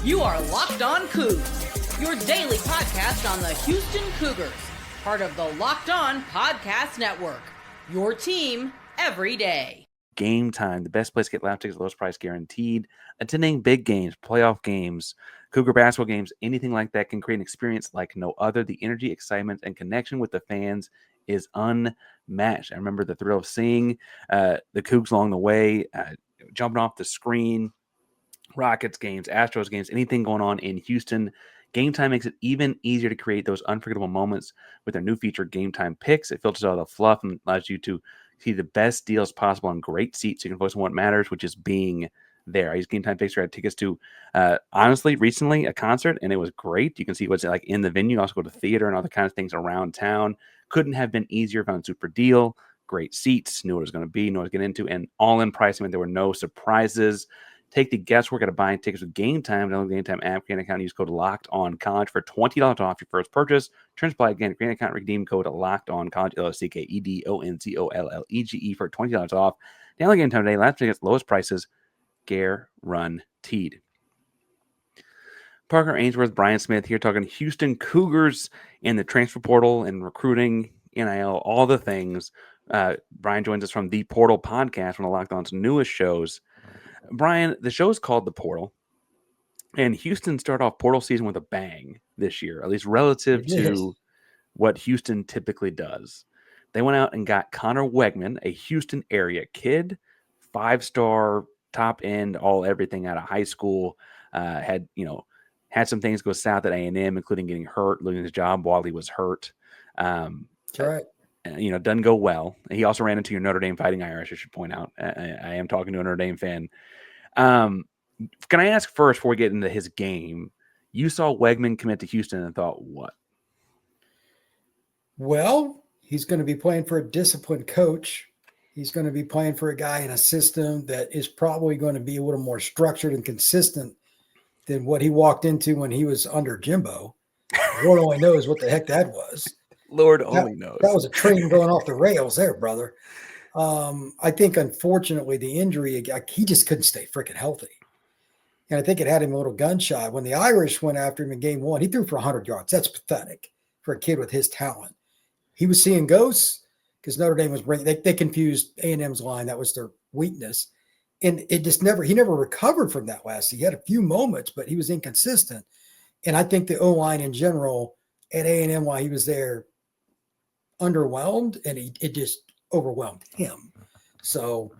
You are Locked On Coogs, your daily podcast on the Houston Cougars, part of the Locked On Podcast Network, your team every day. Game Time, the best place to get lap tickets, lowest price guaranteed. Attending big games, playoff games, Cougar basketball games, anything like that can create an experience like no other. The energy, excitement, and connection with the fans is unmatched. I remember the thrill of seeing the Cougs along the way, jumping off the screen, Rockets games, Astros games, anything going on in Houston. Game Time makes it even easier to create those unforgettable moments with their new feature, Game Time Picks. It filters out the fluff and allows you to see the best deals possible on great seats. So you can focus on what matters, which is being there. I use Game Time Picks. I had tickets to, honestly, recently a concert, and it was great. You can see what's like in the venue. Also go to theater and all the kind of things around town. Couldn't have been easier. Found a super deal. Great seats. Knew what it was going to be. Knew what I was getting into. And all-in pricing. There were no surprises. Take the guesswork out of buying tickets with Game Time. Download the Game Time app, create an account, use code LOCKEDONCollege for $20 off your first purchase. Terms apply again. Create an account, redeem code LOCKEDONCollege, LOCKEDONCOLLEGE for $20 off. Download Game Time today. Last tickets, lowest prices, guaranteed. Parker Ainsworth, Brian Smith here talking Houston Cougars and the transfer portal and recruiting, NIL, all the things. Brian joins us from the Portal podcast, one of Locked On's newest shows. Brian, the show's called The Portal, and Houston started off portal season with a bang this year, at least relative to what Houston typically does. They went out and got Conner Weigman, a Houston area kid, 5-star, top end, all everything out of high school. Had some things go south at A&M, including getting hurt, losing his job while he was hurt. That's right. Doesn't go well. He also ran into your Notre Dame Fighting Irish, I should point out. I am talking to a Notre Dame fan. Can I ask first, before we get into his game, you saw Weigman commit to Houston and thought what? Well, he's going to be playing for a disciplined coach. He's going to be playing for a guy in a system that is probably going to be a little more structured and consistent than what he walked into when he was under Jimbo. Lord only knows what the heck that was. Lord only knows. That was a train going off the rails there, brother. I think, unfortunately, the injury, he just couldn't stay freaking healthy. And I think it had him a little gun-shy. When the Irish went after him in game one, he threw for 100 yards. That's pathetic for a kid with his talent. He was seeing ghosts because Notre Dame was bringing – they confused A&M's line. That was their weakness. And it just he never recovered from that last year. He had a few moments, but he was inconsistent. And I think the O-line in general at A&M while he was there underwhelmed, and it just overwhelmed him. So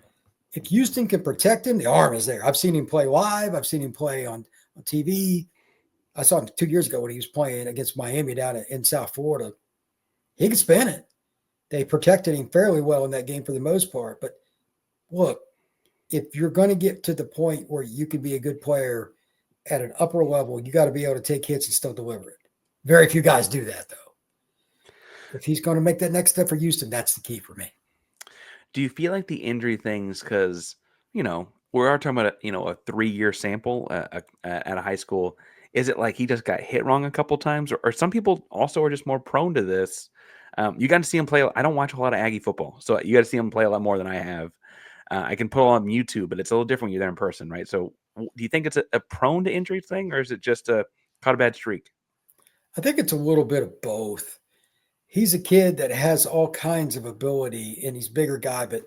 if Houston can protect him, the arm is there. I've seen him play live. I've seen him play on TV. I saw him 2 years ago when he was playing against Miami down in South Florida. He could spin it. They protected him fairly well in that game for the most part. But look, if you're going to get to the point where you can be a good player at an upper level, you got to be able to take hits and still deliver it. Very few guys do that, though. If he's going to make that next step for Houston, that's the key for me. Do you feel like the injury things, because, we are talking about, a 3-year sample at a high school. Is it like he just got hit wrong a couple times? Or some people also are just more prone to this? You got to see him play. I don't watch a lot of Aggie football, so you got to see him play a lot more than I have. I can put it on YouTube, but it's a little different when you're there in person, right? So do you think it's a prone to injury thing, or is it just caught a bad streak? I think it's a little bit of both. He's a kid that has all kinds of ability, and he's a bigger guy, but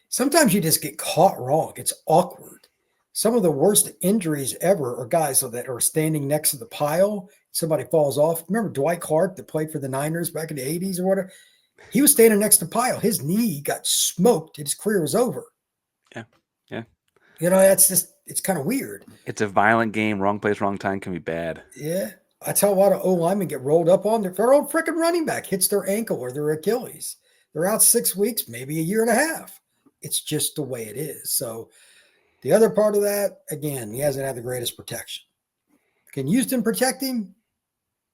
sometimes you just get caught wrong. It's awkward. Some of the worst injuries ever are guys that are standing next to the pile. Somebody falls off. Remember Dwight Clark that played for the Niners back in the 80s or whatever? He was standing next to the pile. His knee got smoked, and his career was over. Yeah. It's kind of weird. It's a violent game. Wrong place, wrong time can be bad. Yeah. That's how a lot of O-linemen get rolled up on. Their own freaking running back hits their ankle or their Achilles. They're out 6 weeks, maybe a year and a half. It's just the way it is. So the other part of that, again, he hasn't had the greatest protection. Can Houston protect him?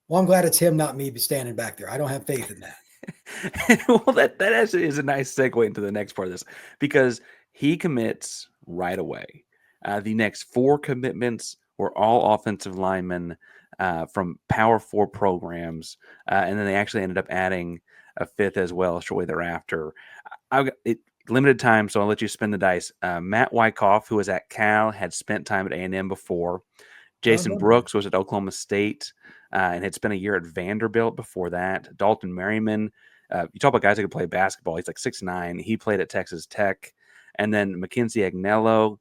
Well, I'm glad it's him, not me, standing back there. I don't have faith in that. Well, that actually is a nice segue into the next part of this, because he commits right away. The next 4 commitments were all offensive linemen from Power 4 programs, and then they actually ended up adding a 5th as well shortly thereafter. Limited time, so I'll let you spin the dice. Matt Wyckoff, who was at Cal, had spent time at A&M before. Jason Brooks was at Oklahoma State and had spent a year at Vanderbilt before that. Dalton Merriman, you talk about guys who could play basketball. He's like 6'9". He played at Texas Tech. And then Mackenzie Agnello,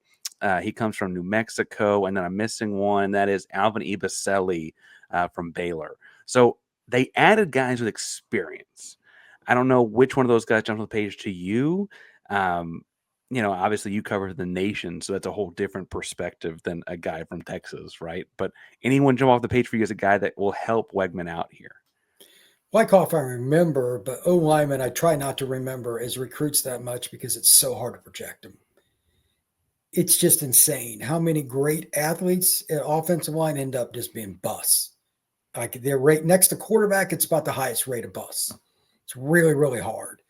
he comes from New Mexico. And then I'm missing one. That is Alvin Ibaseli from Baylor. So they added guys with experience. I don't know which one of those guys jumped on the page to you. Obviously you cover the nation, so that's a whole different perspective than a guy from Texas, right? But anyone jump off the page for you as a guy that will help Weigman out here? Wyckoff, I remember, but O-lineman, I try not to remember as recruits that much because it's so hard to project them. It's just insane how many great athletes at offensive line end up just being busts. Like they're right next to quarterback, it's about the highest rate of busts. It's really, really hard.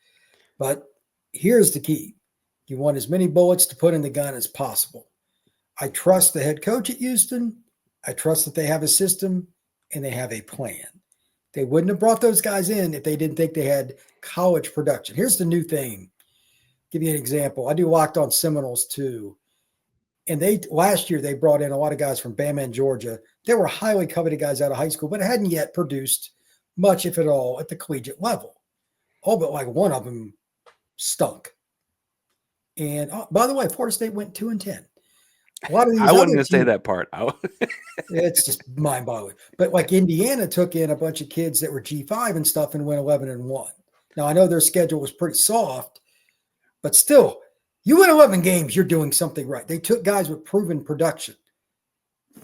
But here's the key. You want as many bullets to put in the gun as possible. I trust the head coach at Houston. I trust that they have a system and they have a plan. They wouldn't have brought those guys in if they didn't think they had college production. Here's the new thing. Give you an example. I do Locked On Seminoles too. And last year they brought in a lot of guys from Bama and Georgia. They were highly coveted guys out of high school, but hadn't yet produced much, if at all, at the collegiate level. All but like one of them stunk. And by the way, Florida State went 2-10. A lot of these I wasn't going to say that part. It's just mind-boggling. But like Indiana took in a bunch of kids that were G5 and stuff and went 11-1. Now I know their schedule was pretty soft, but still, you win 11 games, you're doing something right. They took guys with proven production.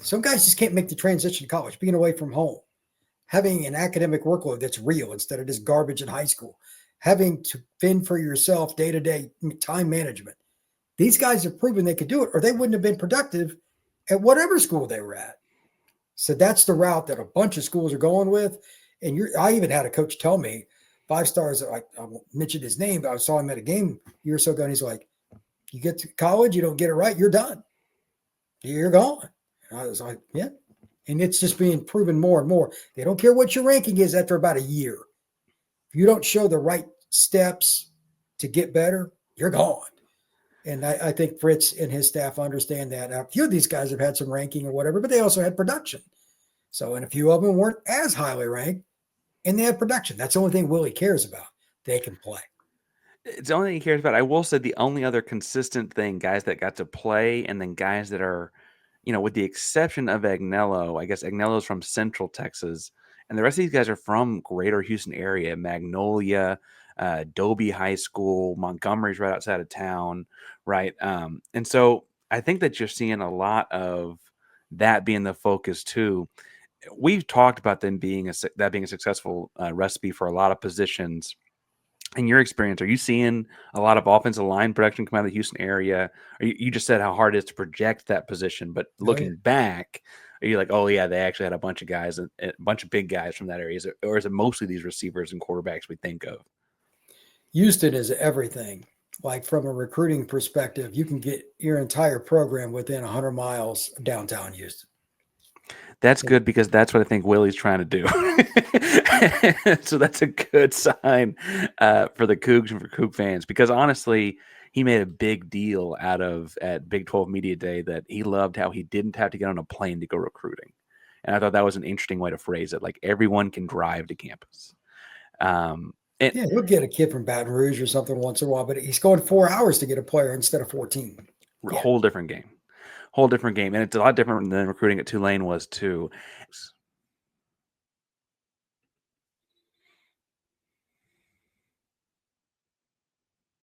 Some guys just can't make the transition to college, being away from home, having an academic workload that's real instead of just garbage in high school, having to fend for yourself day-to-day time management. These guys have proven they could do it, or they wouldn't have been productive at whatever school they were at. So that's the route that a bunch of schools are going with. And I even had a coach tell me, 5 stars, I won't mention his name, but I saw him at a game a year or so ago, and he's like, you get to college, you don't get it right, you're done. You're gone. And I was like, yeah. And it's just being proven more and more. They don't care what your ranking is after about a year. If you don't show the right steps to get better, you're gone. And I think Fritz and his staff understand that. Now, a few of these guys have had some ranking or whatever, but they also had production. So, and a few of them weren't as highly ranked, and they had production. That's the only thing Willie cares about. They can play. It's the only thing he cares about. I will say the only other consistent thing, guys that got to play, and then guys that are, with the exception of Agnello, I guess Agnello's from Central Texas, and the rest of these guys are from greater Houston area, Magnolia, Dobie High School, Montgomery's right outside of town, right? And so I think that you're seeing a lot of that being the focus too. We've talked about them being a successful recipe for a lot of positions. In your experience, are you seeing a lot of offensive line production come out of the Houston area? Or you just said how hard it is to project that position, but looking back, are you like, oh yeah, they actually had a bunch of guys, a bunch of big guys from that area, or is it mostly these receivers and quarterbacks we think of? Houston is everything. Like from a recruiting perspective, you can get your entire program within 100 miles of downtown Houston. That's good because that's what I think Willie's trying to do. So that's a good sign for the Cougs and for Coug fans, because honestly, he made a big deal out of at Big 12 Media Day that he loved how he didn't have to get on a plane to go recruiting. And I thought that was an interesting way to phrase it. Like everyone can drive to campus. We'll get a kid from Baton Rouge or something once in a while, but he's going 4 hours to get a player instead of 14. Whole different game. And it's a lot different than recruiting at Tulane was too.